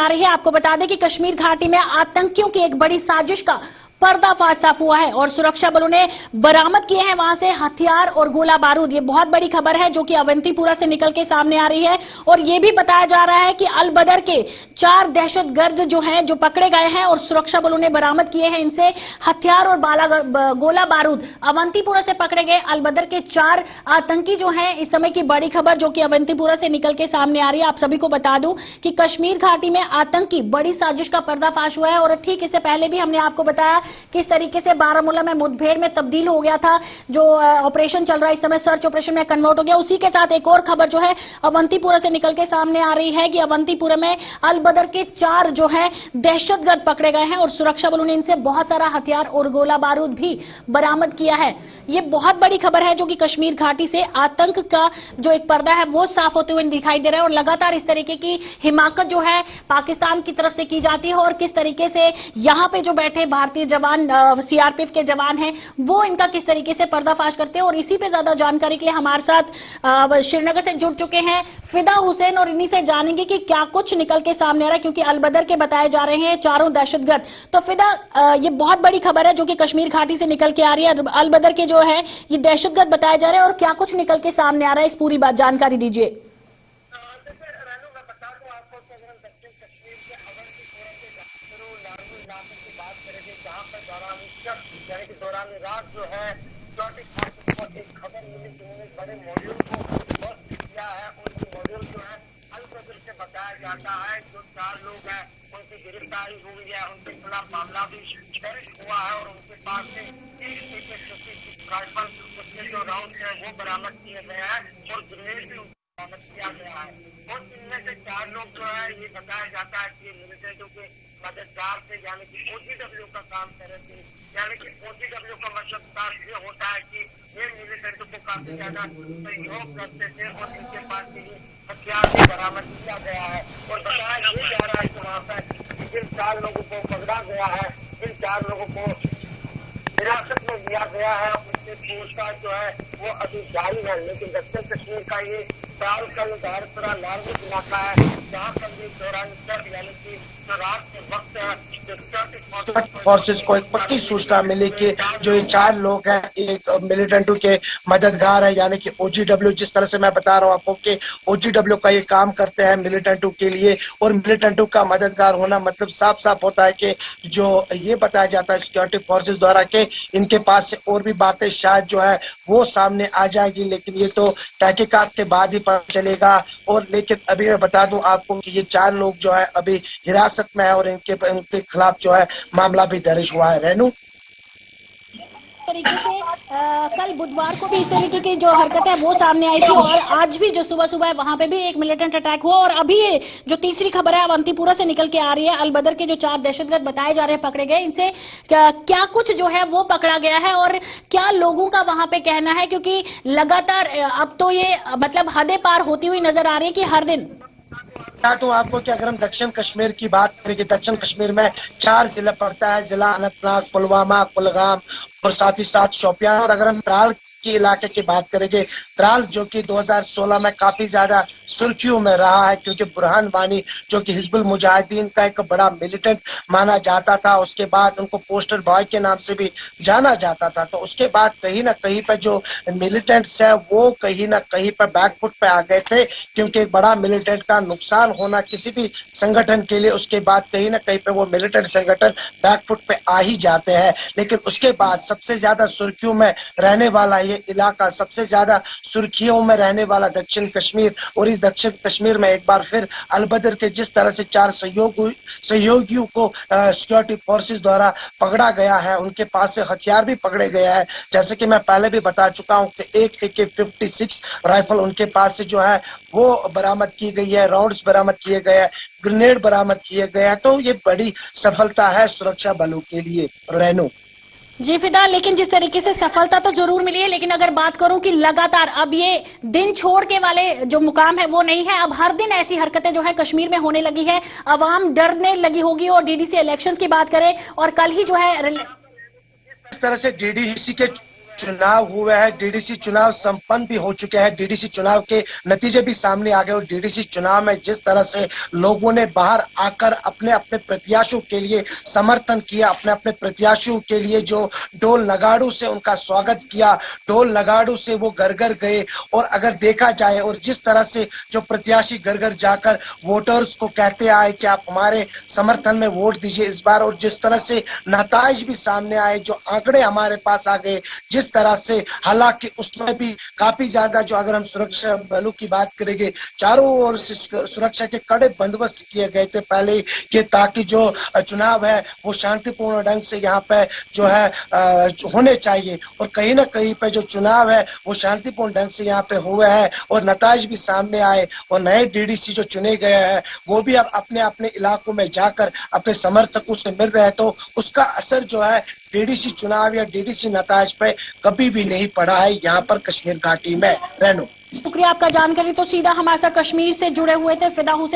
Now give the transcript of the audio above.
आ रही है। आपको बता दें कि कश्मीर घाटी में आतंकियों की एक बड़ी साजिश का पर्दाफाश साफ हुआ है और सुरक्षा बलों ने बरामद किए हैं वहां से हथियार और गोला बारूद। ये बहुत बड़ी खबर है जो कि अवंतीपुरा से निकल के सामने आ रही है और ये भी बताया जा रहा है कि अलबदर के 4 दहशतगर्द जो हैं जो पकड़े गए हैं और सुरक्षा बलों ने बरामद किए हैं इनसे हथियार और गोला बारूद। अवंतीपुरा से पकड़े गए अलबदर के 4 आतंकी जो हैं, इस समय की बड़ी खबर जो कि अवंतीपुरा से निकल के सामने आ रही है। आप सभी को बता दूं कि कश्मीर घाटी में आतंकी बड़ी साजिश का पर्दाफाश हुआ है और ठीक इससे पहले भी हमने आपको बताया किस तरीके से बारामूला में मुठभेड़ में तब्दील हो गया था। जो ऑपरेशन चल रहा है इस समय सर्च ऑपरेशन में कन्वर्ट हो गया। उसी के साथ एक और खबर जो है अवंतीपुरा से निकल के सामने आ रही है कि अवंतीपुरा में अलबदर के 4 जो है दहशतगर्द पकड़े गए हैं और सुरक्षा बलों ने इनसे बहुत सारा हथियार और गोला बारूद भी बरामद किया है। ये बहुत बड़ी खबर है जो कि कश्मीर घाटी से आतंक का जो एक पर्दा है वो साफ होते हुए दिखाई दे रहा है और लगातार इस तरीके की हिमाकत जो है पाकिस्तान की तरफ से की जाती है और किस तरीके से यहाँ पे जो बैठे भारतीय जवान सीआरपीएफ के जवान हैं वो इनका किस तरीके से पर्दाफाश करते हैं। और इसी पे ज्यादा जानकारी के लिए हमारे साथ श्रीनगर से जुड़ चुके हैं फिदा हुसैन और इन्हीं से जानेंगे कि क्या कुछ निकल के सामने आ रहा है, क्योंकि अलबदर के बताए जा रहे हैं 4 दहशतगर्द। तो फिदा, ये बहुत बड़ी खबर है जो कि कश्मीर घाटी से निकल के आ रही है। अलबदर के जो है ये दहशतगर्द बताए जा रहे हैं और क्या कुछ निकल के सामने आ रहा है, इस पूरी बात जानकारी दीजिए। दौरान रात जो है एक खबर मिली जिन्होंने बड़े मॉड्यूल को किया है। उनके मॉड्यूल जो है अलबदर से बताया जाता है जो 4 लोग हैं उनकी गिरफ्तारी हुई है, उनके खिलाफ मामला भी दर्ज हुआ है और उनके पास से राइफल उसके जो राउंड है वो बरामद किए गए हैं और ग्रेनेड भी बरामद किया गया है। और इनमें से 4 लोग जो है ये बताया जाता है कि मिलिटेंटों के मददगार थे, यानी कि OGW का काम कर रहे थे। यानी कि OGW का मतलब ये होता है कि ये मिलिटेंटों को काफी ज्यादा सहयोग करते थे और इनके पास से ये हथियार भी बरामद किया गया है। और बताया ये जा रहा है कि वहाँ पर जिन 4 लोगों को पकड़ा गया है, इन 4 लोगों को हिरासत में लिया गया है, उनसे पूछताछ जो है वो अभी जारी है। लेकिन दक्षिण कश्मीर का ये दारपुरा लालगंज इलाका है जहाँ पर ये दौरान यानी कि रात के वक्त फोर्सेस को एक पक्की सूचना मिली कि जो ये 4 लोग हैं एक मिलिटेंटों के मददगार है, यानी कि OGW। जिस तरह से मैं बता रहा हूँ आपको कि OGW का ये काम करते हैं मिलिटेंटों के लिए और मिलिटेंटों का मददगार होना मतलब साफ साफ होता है कि जो ये बताया जाता है सिक्योरिटी फोर्सेस द्वारा कि इनके पास से और भी बातें शायद जो है वो सामने आ जाएगी, लेकिन ये तो तहकीकात के बाद ही पता चलेगा। और लेकिन अभी मैं बता दूं आपको कि ये 4 लोग जो है अभी हिरासत में है और इनके खिलाफ जो है मामला भी दर्ज हुआ है। रेनू, तरीके से कल बुधवार को भी इस तरीके की जो हरकत है वो सामने आई थी और आज भी जो सुबह सुबह है वहां पे भी एक मिलिटेंट अटैक हुआ। और अभी ये जो तीसरी खबर है अवंतीपुरा से निकल के आ रही है, अलबदर के जो 4 दहशतगर्द बताए जा रहे हैं पकड़े गए, इनसे क्या कुछ जो है वो पकड़ा गया है और क्या लोगों का वहां पे कहना है, क्योंकि लगातार अब तो ये मतलब हदें पार होती हुई नजर आ रही है कि हर दिन। तो आपको कि अगर हम दक्षिण कश्मीर की बात करें कि दक्षिण कश्मीर में 4 जिला पड़ता है, जिला अनंतनाग, पुलवामा, कुलगाम और साथ ही साथ शोपियान। और अगर हम त्राल के इलाके की बात करेंगे, त्राल जो कि 2016 में काफी ज्यादा सुर्खियों में रहा है क्योंकि बुरहान वानी जो कि हिजबुल मुजाहिदीन का एक बड़ा मिलिटेंट माना जाता था, उसके बाद उनको पोस्टर बॉय के नाम से भी जाना जाता था। तो उसके बाद कहीं ना कहीं पर जो मिलिटेंट्स है वो कहीं ना कहीं पर बैकफुट पे आ गए थे, क्योंकि एक बड़ा मिलिटेंट का नुकसान होना किसी भी संगठन के लिए, उसके बाद कहीं ना कहीं पे वो मिलिटेंट संगठन बैकफुट पे आ ही जाते हैं। लेकिन उसके बाद सबसे ज्यादा सुर्खियों में रहने वाला ये इलाका, सबसे ज्यादा सुर्खियों में रहने वाला दक्षिण कश्मीर। और इस दक्षिण कश्मीर में एक बार फिर अलबदर के जिस तरह से 4 सहयोगियों को सिक्योरिटी फोर्सेस द्वारा पकड़ा गया है, उनके पास से हथियार भी पकड़े गए हैं। जैसे कि मैं पहले भी बता चुका हूं कि एक AK-56 राइफल उनके पास से जो है वो बरामद की गई है, राउंड्स बरामद किए गए हैं, ग्रेनेड बरामद किए गए हैं। तो ये बड़ी सफलता है सुरक्षा बलों के लिए। रेनू जी फिदा, लेकिन जिस तरीके से सफलता तो जरूर मिली है, लेकिन अगर बात करूं कि लगातार अब ये दिन छोड़ के वाले जो मुकाम है वो नहीं है। अब हर दिन ऐसी हरकतें जो है कश्मीर में होने लगी है, अवाम डरने लगी होगी। और DDC इलेक्शंस की बात करें और कल ही जो है इस तरह से DDC के चुनाव हुए हैं, डीडीसी चुनाव संपन्न भी हो चुके हैं, डीडीसी चुनाव के नतीजे भी सामने आ गए और डीडीसी चुनाव में जिस तरह से लोगों ने बाहर आकर अपने अपने प्रत्याशियों के लिए समर्थन किया, अपने अपने प्रत्याशियों के लिए जो ढोल नगाड़ू से उनका स्वागत किया, ढोल नगाड़ू से वो घर घर गए। और अगर देखा जाए और जिस तरह से जो प्रत्याशी घर घर जाकर वोटर्स को कहते आए कि आप हमारे समर्थन में वोट दीजिए इस बार, और जिस तरह से नताइज भी सामने आए, जो आंकड़े हमारे पास आ गए जिस तरह से, हालांकि उसमें भी काफी ज्यादा जो अगर हम सुरक्षा बलों की बात करेंगे, चारों ओर से सुरक्षा के कड़े बंदोबस्त किए गए थे पहले कि ताकि जो चुनाव है वो शांतिपूर्ण ढंग से यहाँ पे जो है होने चाहिए। और कहीं ना कहीं पे जो चुनाव है वो शांतिपूर्ण ढंग से यहाँ पे हुए हैं और नताइज भी सामने आए और नए डीडीसी जो चुने गए हैं वो भी अब अपने अपने इलाकों में जाकर अपने समर्थकों से मिल रहे हैं। तो उसका असर जो है डीडीसी चुनाव या डीडीसी नताइज पे कभी भी नहीं पड़ा है यहाँ पर कश्मीर घाटी में। रेनू, शुक्रिया आपका जानकारी। तो सीधा हमारे साथ कश्मीर से जुड़े हुए थे फिदा हुसैन।